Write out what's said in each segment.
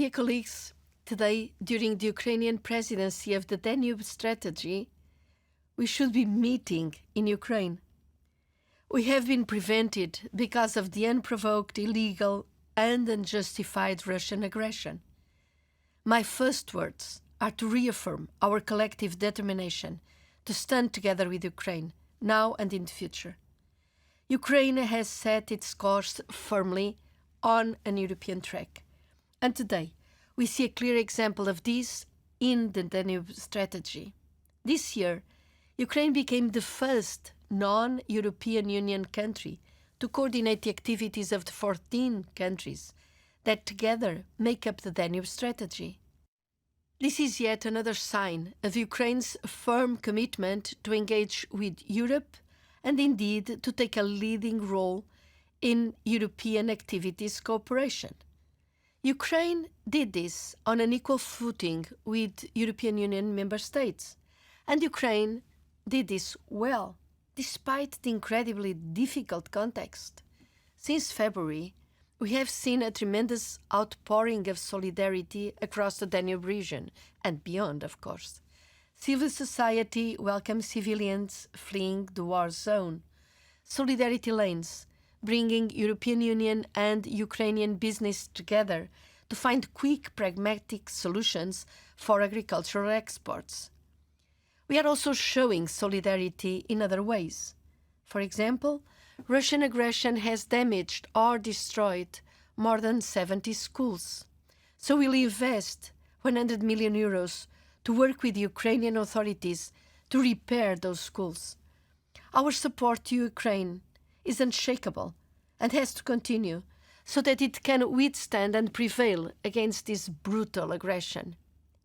Dear colleagues, today, during the Ukrainian Presidency of the Danube Strategy, we should be meeting in Ukraine. We have been prevented because of the unprovoked, illegal and unjustified Russian aggression. My first words are to reaffirm our collective determination to stand together with Ukraine, now and in the future. Ukraine has set its course firmly on an European track. And today, we see a clear example of this in the Danube Strategy. This year, Ukraine became the first non-European Union country to coordinate the activities of the 14 countries that together make up the Danube Strategy. This is yet another sign of Ukraine's firm commitment to engage with Europe and indeed to take a leading role in European activities cooperation. Ukraine did this on an equal footing with European Union member states, and Ukraine did this well, despite the incredibly difficult context. Since February, we have seen a tremendous outpouring of solidarity across the Danube region and beyond, of course. Civil society welcomes civilians fleeing the war zone. Solidarity lanes, bringing European Union and Ukrainian business together to find quick, pragmatic solutions for agricultural exports. We are also showing solidarity in other ways. For example, Russian aggression has damaged or destroyed more than 70 schools. So we'll invest 100 million euros to work with the Ukrainian authorities to repair those schools. Our support to Ukraine is unshakable and has to continue so that it can withstand and prevail against this brutal aggression.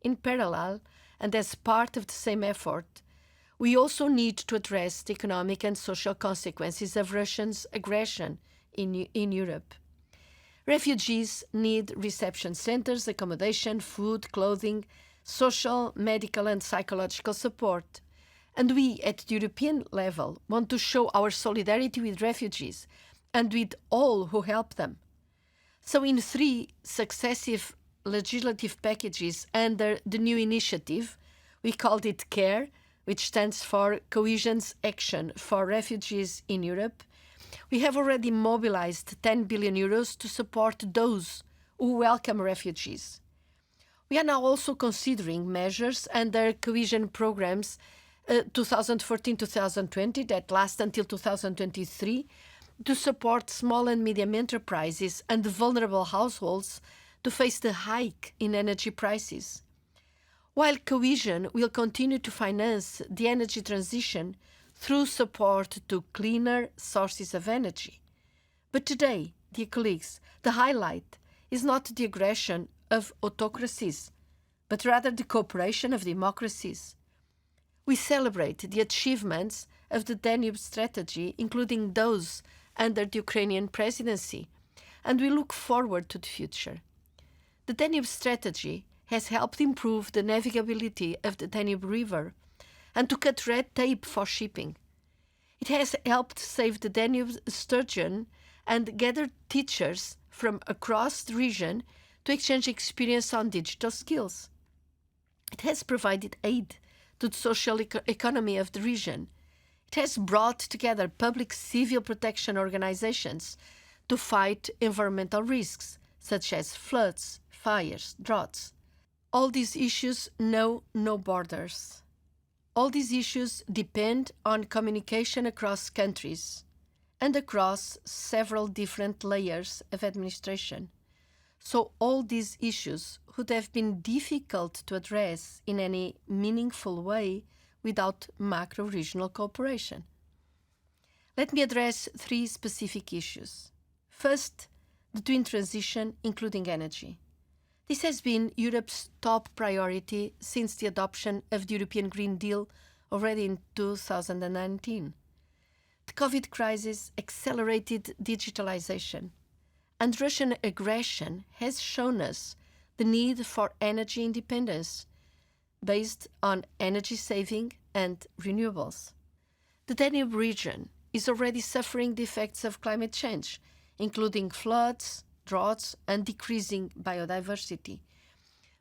In parallel, and as part of the same effort, we also need to address the economic and social consequences of Russia's aggression in Europe. Refugees need reception centers, accommodation, food, clothing, social, medical and psychological support. And we, at the European level, want to show our solidarity with refugees and with all who help them. So in 3 successive legislative packages under the new initiative, we called it CARE, which stands for Cohesion's Action for Refugees in Europe, we have already mobilized 10 billion euros to support those who welcome refugees. We are now also considering measures under cohesion programs 2014-2020 that last until 2023 to support small and medium enterprises and vulnerable households to face the hike in energy prices. While cohesion will continue to finance the energy transition through support to cleaner sources of energy. But today, dear colleagues, the highlight is not the aggression of autocracies, but rather the cooperation of democracies. We celebrate the achievements of the Danube Strategy, including those under the Ukrainian Presidency, and we look forward to the future. The Danube Strategy has helped improve the navigability of the Danube River and to cut red tape for shipping. It has helped save the Danube sturgeon and gathered teachers from across the region to exchange experience on digital skills. It has provided aid to the social economy of the region. It has brought together public civil protection organizations to fight environmental risks, such as floods, fires, droughts. All these issues know no borders. All these issues depend on communication across countries and across several different layers of administration. So all these issues would have been difficult to address in any meaningful way without macro-regional cooperation. Let me address 3 specific issues. First, the twin transition, including energy. This has been Europe's top priority since the adoption of the European Green Deal already in 2019. The COVID crisis accelerated digitalization, and Russian aggression has shown us the need for energy independence based on energy saving and renewables. The Danube region is already suffering the effects of climate change, including floods, droughts, and decreasing biodiversity.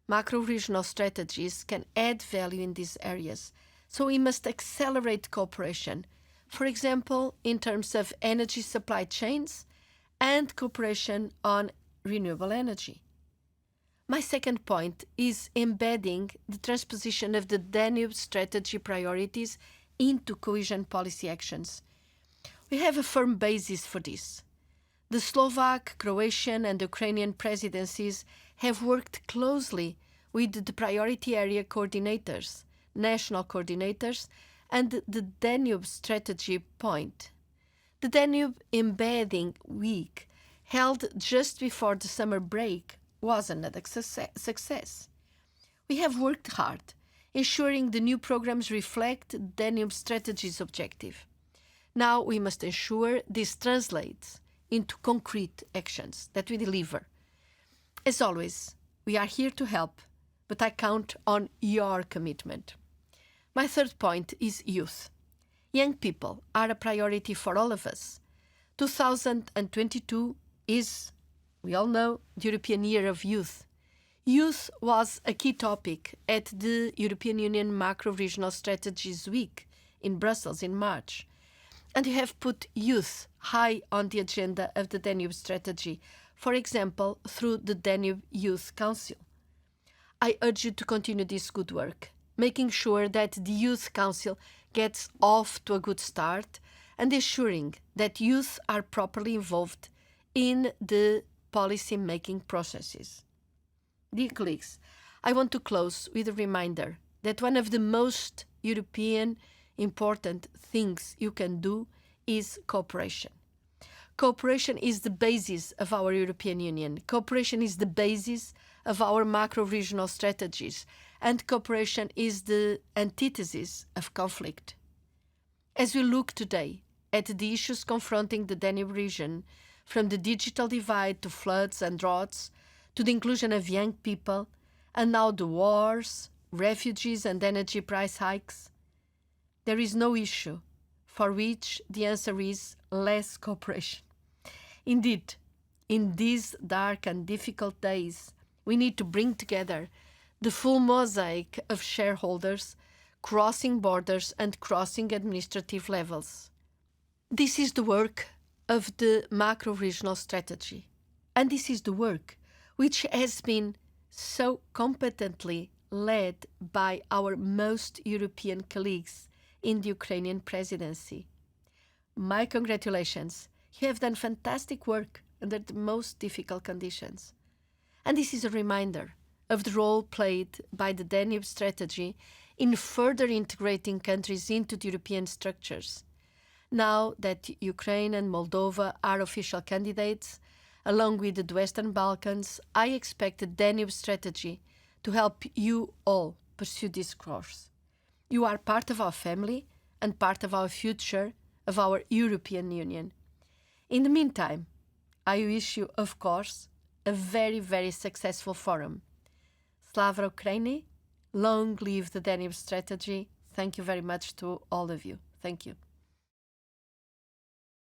Macro-regional strategies can add value in these areas, so we must accelerate cooperation, for example, in terms of energy supply chains and cooperation on renewable energy. My second point is embedding the transposition of the Danube Strategy priorities into cohesion policy actions. We have a firm basis for this. The Slovak, Croatian, and Ukrainian presidencies have worked closely with the priority area coordinators, national coordinators, and the Danube Strategy point. The Danube Embedding Week, held just before the summer break, was another success. We have worked hard, ensuring the new programs reflect Danube Strategy's objective. Now we must ensure this translates into concrete actions that we deliver. As always, we are here to help, but I count on your commitment. My third point is youth. Young people are a priority for all of us. 2022 is, we all know, the European Year of Youth. Youth was a key topic at the European Union Macro-Regional Strategies Week in Brussels in March. And you have put youth high on the agenda of the Danube Strategy, for example, through the Danube Youth Council. I urge you to continue this good work, making sure that the Youth Council gets off to a good start and ensuring that youth are properly involved in the policy-making processes. Dear colleagues, I want to close with a reminder that one of the most European important things you can do is cooperation. Cooperation is the basis of our European Union. Cooperation is the basis of our macro-regional strategies, and cooperation is the antithesis of conflict. As we look today at the issues confronting the Danube region, from the digital divide to floods and droughts, to the inclusion of young people, and now the wars, refugees and energy price hikes, there is no issue for which the answer is less cooperation. Indeed, in these dark and difficult days, we need to bring together the full mosaic of shareholders, crossing borders and crossing administrative levels. This is the work of the macro-regional strategy, and this is the work which has been so competently led by our most European colleagues in the Ukrainian Presidency. My congratulations. You have done fantastic work under the most difficult conditions. And this is a reminder of the role played by the Danube Strategy in further integrating countries into the European structures. Now that Ukraine and Moldova are official candidates, along with the Western Balkans, I expect the Danube Strategy to help you all pursue this course. You are part of our family and part of our future, of our European Union. In the meantime, I wish you, of course, a very, very successful forum. Slava Ukraini, long live the Danube Strategy. Thank you very much to all of you. Thank you.